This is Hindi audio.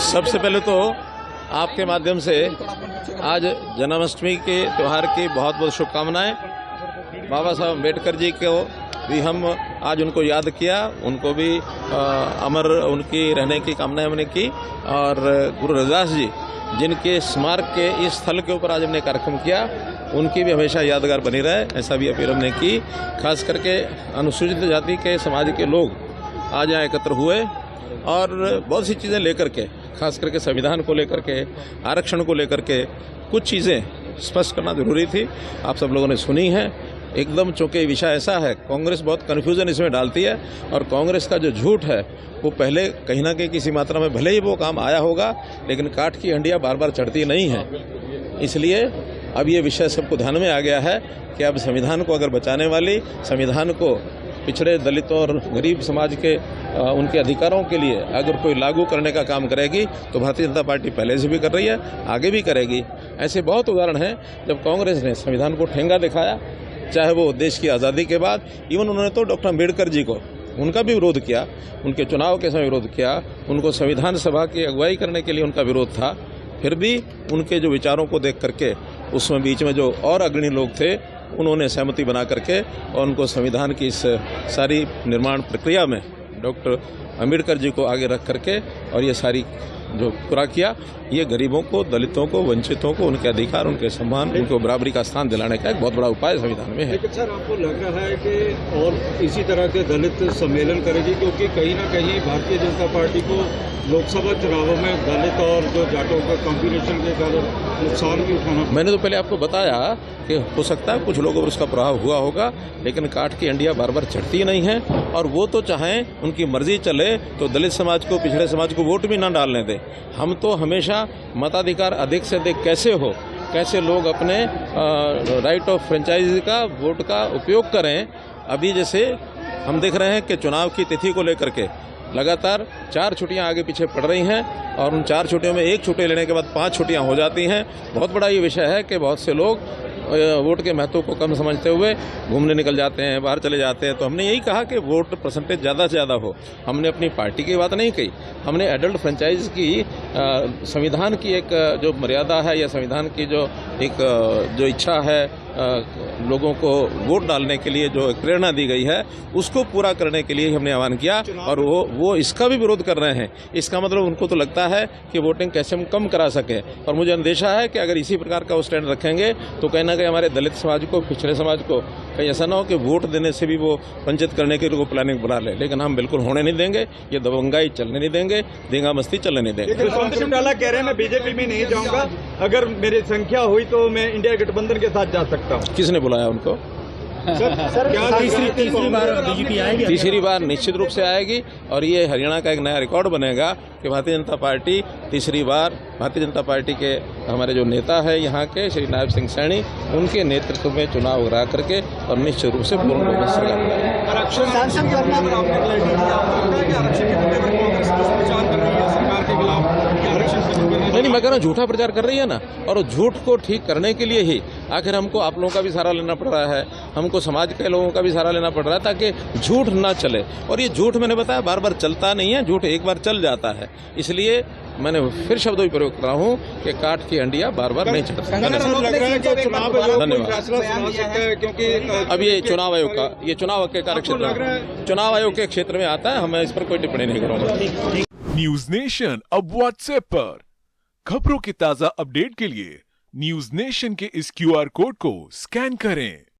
सबसे पहले तो आपके माध्यम से आज जन्माष्टमी के त्यौहार की बहुत बहुत शुभकामनाएं। बाबा साहब अम्बेडकर जी को भी हम आज उनको याद किया, उनको भी अमर उनकी रहने की कामना हमने की। और गुरु रविदास जी जिनके स्मारक के इस स्थल के ऊपर आज हमने कार्यक्रम किया, उनकी भी हमेशा यादगार बनी रहे, ऐसा भी अपील हमने की। खास करके अनुसूचित जाति के समाज के लोग आज यहाँ एकत्र हुए और बहुत सी चीज़ें लेकर के, खास करके संविधान को लेकर के, आरक्षण को लेकर के कुछ चीज़ें स्पष्ट करना जरूरी थी। आप सब लोगों ने सुनी है। एकदम चूँकि विषय ऐसा है, कांग्रेस बहुत कन्फ्यूजन इसमें डालती है और कांग्रेस का जो झूठ है वो पहले कहीं ना कहीं किसी मात्रा में भले ही वो काम आया होगा, लेकिन काठ की हंडिया बार बार चढ़ती नहीं है। इसलिए अब ये विषय सबको ध्यान में आ गया है कि अब संविधान को अगर बचाने वाली, संविधान को पिछड़े दलितों और गरीब समाज के उनके अधिकारों के लिए अगर कोई लागू करने का काम करेगी तो भारतीय जनता पार्टी पहले से भी कर रही है, आगे भी करेगी। ऐसे बहुत उदाहरण हैं जब कांग्रेस ने संविधान को ठेंगा दिखाया, चाहे वो देश की आज़ादी के बाद। इवन उन्होंने तो डॉक्टर अम्बेडकर जी को, उनका भी विरोध किया, उनके चुनाव के समय विरोध किया, उनको संविधान सभा की अगुवाई करने के लिए उनका विरोध था। फिर भी उनके जो विचारों को देख करके उसमें बीच में जो और अग्रणी लोग थे उन्होंने सहमति बना करके और उनको संविधान की इस सारी निर्माण प्रक्रिया में डॉक्टर अम्बेडकर जी को आगे रख करके और ये सारी जो पूरा किया, ये गरीबों को, दलितों को, वंचितों को उनके अधिकार, उनके सम्मान, उनको बराबरी का स्थान दिलाने का एक बहुत बड़ा उपाय संविधान में है। लेकिन सर, आपको लग रहा है कि और इसी तरह के दलित सम्मेलन करेगी, क्योंकि कहीं ना कहीं भारतीय जनता पार्टी को लोकसभा चुनावों में दलित और जो जाटों का कॉम्बिनेशन के कारण नुकसान भी उठाना। मैंने तो पहले आपको बताया कि हो सकता है कुछ लोगों पर उसका प्रभाव हुआ होगा, लेकिन काठ की अंडिया बार बार चढ़ती नहीं है। और वो तो चाहें उनकी मर्जी चले तो दलित समाज को, पिछड़े समाज को वोट भी ना डालने दें। हम तो हमेशा मताधिकार अधिक से अधिक कैसे हो, कैसे लोग अपने राइट ऑफ फ्रेंचाइजी का, वोट का उपयोग करें। अभी जैसे हम देख रहे हैं कि चुनाव की तिथि को लेकर के लगातार 4 छुट्टियां आगे पीछे पड़ रही हैं और उन 4 छुट्टियों में 1 छुट्टी लेने के बाद 5 छुट्टियां हो जाती हैं। बहुत बड़ा ये विषय है कि बहुत से लोग वोट के महत्व को कम समझते हुए घूमने निकल जाते हैं, बाहर चले जाते हैं। तो हमने यही कहा कि वोट परसेंटेज ज़्यादा से ज़्यादा हो। हमने अपनी पार्टी की बात नहीं कही, हमने एडल्ट फ्रेंचाइज की संविधान की एक जो मर्यादा है या संविधान की जो एक जो इच्छा है लोगों को वोट डालने के लिए जो प्रेरणा दी गई है, उसको पूरा करने के लिए हमने आह्वान किया। और वो इसका भी विरोध कर रहे हैं। इसका मतलब उनको तो लगता है कि वोटिंग कैसे हम कम करा सकें। और मुझे अंदेशा है कि अगर इसी प्रकार का वो स्टैंड रखेंगे तो कहीं ना कहीं हमारे दलित समाज को, पिछड़े समाज को कहीं ऐसा ना हो कि वोट देने से भी वो वंचित करने के लिए प्लानिंग बना ले। लेकिन हम बिल्कुल होने नहीं देंगे, ये दबंगाई चलने नहीं देंगे, देंगा मस्ती चलने नहीं देंगे। चौटाला कह रहे हैं मैं बीजेपी में नहीं जाऊंगा, अगर मेरी संख्या हुई तो मैं इंडिया गठबंधन के साथ जा सकता हूँ। किसने बुलाया उनको? सर, क्या तीसरी बार बीजेपी आएगी? तीसरी बार निश्चित रूप से आएगी और ये हरियाणा का एक नया रिकॉर्ड बनेगा कि भारतीय जनता पार्टी तीसरी बार, भारतीय जनता पार्टी के हमारे जो नेता है यहाँ के श्री नायब सिंह सैनी, उनके नेतृत्व में चुनाव करा करके और निश्चित रूप से पूर्ण बहुमत से नहीं, मैं कह रहा हूँ झूठा प्रचार कर रही है ना, और झूठ को ठीक करने के लिए ही आखिर हमको आप लोगों का भी सहारा लेना पड़ रहा है, हमको समाज के लोगों का भी सहारा लेना पड़ रहा है ताकि झूठ ना चले। और ये झूठ मैंने बताया बार बार चलता नहीं है, झूठ एक बार चल जाता है। इसलिए मैंने फिर शब्दों भी प्रयोग कर रहा हूँ कि काठ की हंडिया बार बार नहीं चढ़ती। धन्यवाद। अब ये चुनाव आयोग का, ये चुनाव के कार्यक्षेत्र, चुनाव आयोग के क्षेत्र में आता है, मैं इस पर कोई टिप्पणी नहीं करूँगा। न्यूज नेशन अब व्हाट्सएप पर खबरों की ताजा अपडेट के लिए न्यूज नेशन के इस QR कोड को स्कैन करें।